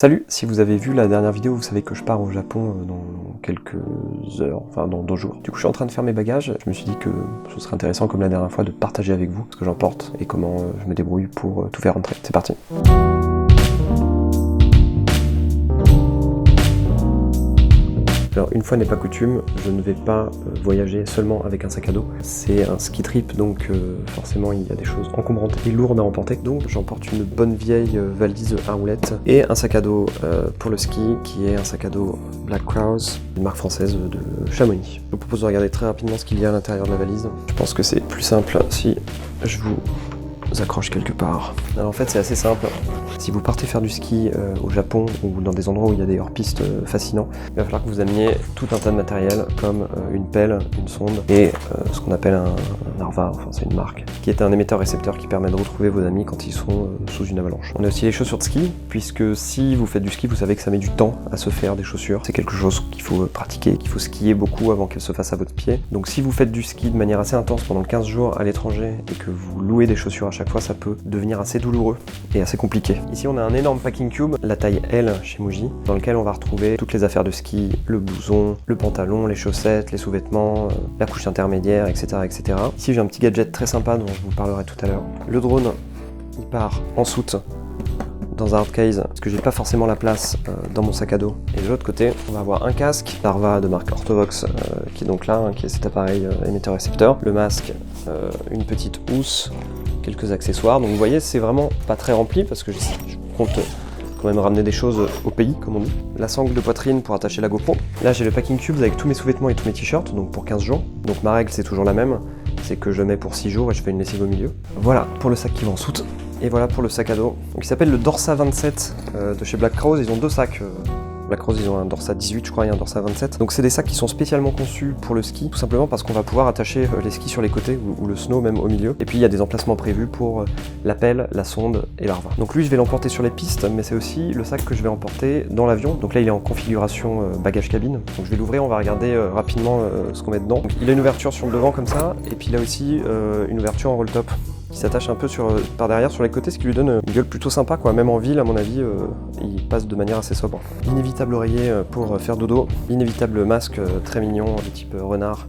Salut, si vous avez vu la dernière vidéo, vous savez que je pars au Japon dans quelques heures, enfin dans 2 jours. Du coup, je suis en train de faire mes bagages. Je me suis dit que ce serait intéressant, comme la dernière fois, de partager avec vous ce que j'emporte et comment je me débrouille pour tout faire rentrer. C'est parti. Alors, une fois n'est pas coutume, je ne vais pas voyager seulement avec un sac à dos. C'est un ski trip, donc forcément il y a des choses encombrantes et lourdes à emporter. Donc j'emporte une bonne vieille valise à roulettes et un sac à dos pour le ski, qui est un sac à dos Black Crowes, une marque française de Chamonix. Je vous propose de regarder très rapidement ce qu'il y a à l'intérieur de la valise. Je pense que c'est plus simple si je vous accroche quelque part. Alors en fait c'est assez simple. Si vous partez faire du ski au Japon ou dans des endroits où il y a des hors-pistes fascinants, il va falloir que vous ameniez tout un tas de matériel comme une pelle, une sonde et ce qu'on appelle un Narva, enfin c'est une marque, qui est un émetteur-récepteur qui permet de retrouver vos amis quand ils sont sous une avalanche. On a aussi les chaussures de ski, puisque si vous faites du ski, vous savez que ça met du temps à se faire des chaussures. C'est quelque chose qu'il faut pratiquer, qu'il faut skier beaucoup avant qu'elles se fassent à votre pied. Donc si vous faites du ski de manière assez intense pendant 15 jours à l'étranger et que vous louez des chaussures à chaque fois, ça peut devenir assez douloureux et assez compliqué. Ici on a un énorme packing cube, la taille L chez Muji, dans lequel on va retrouver toutes les affaires de ski, le blouson, le pantalon, les chaussettes, les sous-vêtements, la couche intermédiaire, etc., etc. Ici j'ai un petit gadget très sympa dont je vous parlerai tout à l'heure. Le drone, il part en soute dans un hard case, parce que j'ai pas forcément la place dans mon sac à dos. Et de l'autre côté, on va avoir un casque Narva de marque Orthovox, qui est donc là, qui est cet appareil émetteur-récepteur. Le masque, une petite housse, quelques accessoires. Donc vous voyez, c'est vraiment pas très rempli, parce que je compte quand même ramener des choses au pays, comme on dit. La sangle de poitrine pour attacher la GoPro. Là, j'ai le packing cube avec tous mes sous-vêtements et tous mes t-shirts, donc pour 15 jours. Donc ma règle, c'est toujours la même, c'est que je mets pour 6 jours et je fais une lessive au milieu. Voilà pour le sac qui va en soute. Et voilà pour le sac à dos. Donc, il s'appelle le Dorsa 27 de chez Black Crowes. Ils ont 2 sacs. Black Crowes, ils ont un Dorsa 18, je crois, et un Dorsa 27. Donc c'est des sacs qui sont spécialement conçus pour le ski, tout simplement parce qu'on va pouvoir attacher les skis sur les côtés, ou le snow même au milieu. Et puis il y a des emplacements prévus pour la pelle, la sonde et l'arva. Donc lui, je vais l'emporter sur les pistes, mais c'est aussi le sac que je vais emporter dans l'avion. Donc là, il est en configuration bagage cabine. Donc je vais l'ouvrir, on va regarder rapidement ce qu'on met dedans. Donc, il a une ouverture sur le devant comme ça, et puis il a aussi une ouverture en roll-top qui s'attache un peu par derrière sur les côtés, ce qui lui donne une gueule plutôt sympa, quoi. Même en ville, à mon avis, il passe de manière assez sobre. Inévitable oreiller pour faire dodo, inévitable masque très mignon de type renard,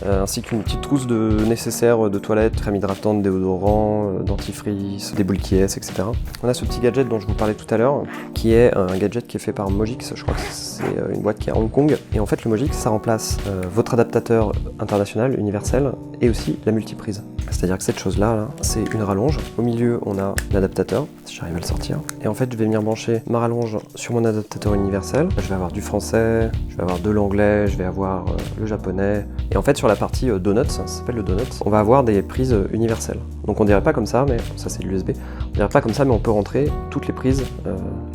ainsi qu'une petite trousse de nécessaires de toilette, crème hydratante, déodorant, dentifrice, des boules qui est, etc. On a ce petit gadget dont je vous parlais tout à l'heure, qui est un gadget qui est fait par Mojix. Je crois que c'est une boîte qui est à Hong Kong. Et en fait, le Mojix, ça remplace votre adaptateur international, universel, et aussi la multiprise. C'est-à-dire que cette chose-là, là, c'est une rallonge. Au milieu, on a l'adaptateur, si j'arrive à le sortir. Et en fait, je vais venir brancher ma rallonge sur mon adaptateur universel. Je vais avoir du français, je vais avoir de l'anglais, je vais avoir le japonais. Et en fait, sur la partie Donuts, ça s'appelle le Donuts, on va avoir des prises universelles. Donc on dirait pas comme ça, mais ça c'est de l'USB. On dirait pas comme ça, mais on peut rentrer toutes les prises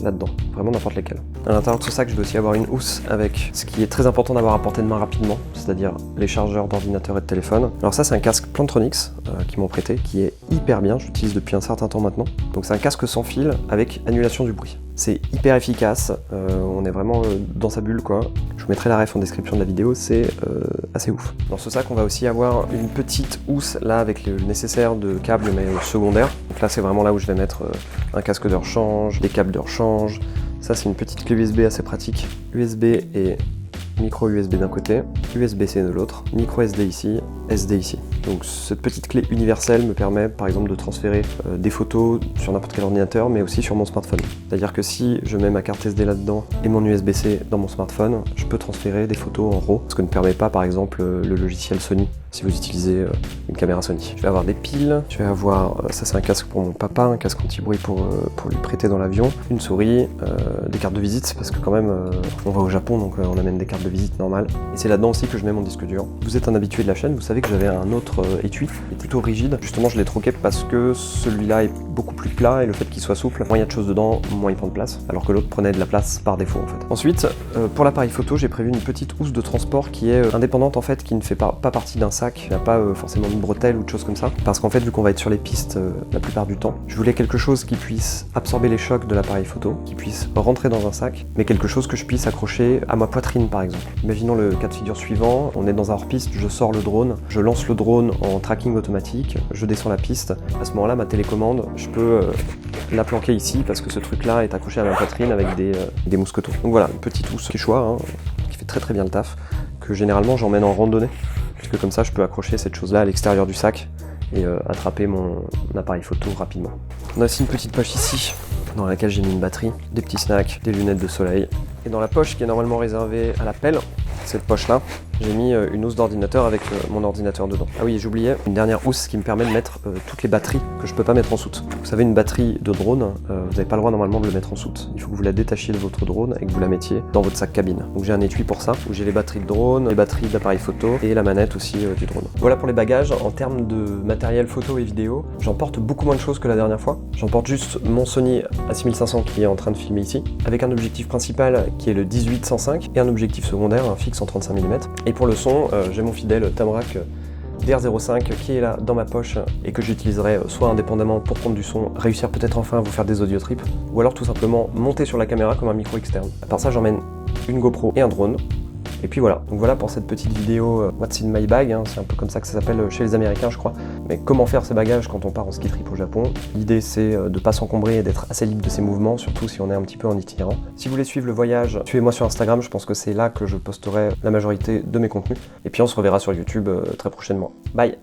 là-dedans, vraiment n'importe lesquelles. À l'intérieur de ce sac, je vais aussi avoir une housse avec ce qui est très important d'avoir à portée de main rapidement, c'est-à-dire les chargeurs d'ordinateur et de téléphone. Alors ça, c'est un casque Plantronics qui m'ont prêté, qui est hyper bien, j'utilise depuis un certain temps maintenant. Donc c'est un casque sans fil avec annulation du bruit. C'est hyper efficace, on est vraiment dans sa bulle, quoi. Je vous mettrai la ref en description de la vidéo, c'est assez ouf. Dans ce sac, on va aussi avoir une petite housse là avec le nécessaire de câbles mais secondaire. Donc là, c'est vraiment là où je vais mettre un casque de rechange, des câbles de rechange. Ça, c'est une petite clé USB assez pratique. USB et micro USB d'un côté, USB-C de l'autre, micro SD ici, SD ici. Donc cette petite clé universelle me permet par exemple de transférer des photos sur n'importe quel ordinateur, mais aussi sur mon smartphone. C'est-à-dire que si je mets ma carte SD là-dedans et mon USB-C dans mon smartphone, je peux transférer des photos en RAW, ce que ne permet pas par exemple le logiciel Sony, si vous utilisez une caméra Sony. Je vais avoir des piles, je vais avoir, ça c'est un casque pour mon papa, un casque anti-bruit pour lui prêter dans l'avion, une souris, des cartes de visite, parce que quand même on va au Japon, donc on amène des cartes de visite normales. Et c'est là-dedans aussi que je mets mon disque dur. Vous êtes un habitué de la chaîne, vous savez que j'avais un autre étui, qui est plutôt rigide. Justement, je l'ai troqué parce que celui-là est beaucoup plus plat, et le fait qu'il soit souple, moins il y a de choses dedans, moins il prend de place, alors que l'autre prenait de la place par défaut en fait. Ensuite, pour l'appareil photo, j'ai prévu une petite housse de transport qui est indépendante en fait, qui ne fait pas partie d'un sac, qui n'a pas forcément une bretelle ou de choses comme ça, parce qu'en fait, vu qu'on va être sur les pistes la plupart du temps, je voulais quelque chose qui puisse absorber les chocs de l'appareil photo, qui puisse rentrer dans un sac, mais quelque chose que je puisse accrocher à ma poitrine par exemple. Imaginons le cas de figure suivant, on est dans un hors-piste, je sors le drone, je lance le drone en tracking automatique, je descends la piste, à ce moment-là, ma télécommande, je peux la planquer ici parce que ce truc-là est accroché à ma poitrine avec des mousquetons. Donc voilà, une petite housse Quechua, hein, qui fait très bien le taf, que généralement j'emmène en randonnée, puisque comme ça je peux accrocher cette chose-là à l'extérieur du sac et attraper mon appareil photo rapidement. On a aussi une petite poche ici, dans laquelle j'ai mis une batterie, des petits snacks, des lunettes de soleil. Et dans la poche qui est normalement réservée à la pelle, cette poche-là, j'ai mis une housse d'ordinateur avec mon ordinateur dedans. Ah oui, j'oubliais, une dernière housse qui me permet de mettre toutes les batteries que je peux pas mettre en soute. Vous savez, une batterie de drone, vous n'avez pas le droit normalement de le mettre en soute. Il faut que vous la détachiez de votre drone et que vous la mettiez dans votre sac cabine. Donc j'ai un étui pour ça, où j'ai les batteries de drone, les batteries d'appareil photo et la manette aussi du drone. Voilà pour les bagages. En termes de matériel photo et vidéo, j'emporte beaucoup moins de choses que la dernière fois. J'emporte juste mon Sony A6500 qui est en train de filmer ici, avec un objectif principal qui est le 18-105 et un objectif secondaire, un fixe en 35 mm. Et pour le son, j'ai mon fidèle Tamrac DR05 qui est là dans ma poche et que j'utiliserai soit indépendamment pour prendre du son, réussir peut-être enfin à vous faire des audio trips, ou alors tout simplement monter sur la caméra comme un micro externe. À part ça, j'emmène une GoPro et un drone. Et puis voilà, donc voilà pour cette petite vidéo What's in my bag, hein, c'est un peu comme ça que ça s'appelle chez les Américains je crois. Mais comment faire ses bagages quand on part en ski trip au Japon? L'idée c'est de ne pas s'encombrer et d'être assez libre de ses mouvements, surtout si on est un petit peu en itinérant. Si vous voulez suivre le voyage, suivez-moi sur Instagram, je pense que c'est là que je posterai la majorité de mes contenus. Et puis on se reverra sur YouTube très prochainement. Bye!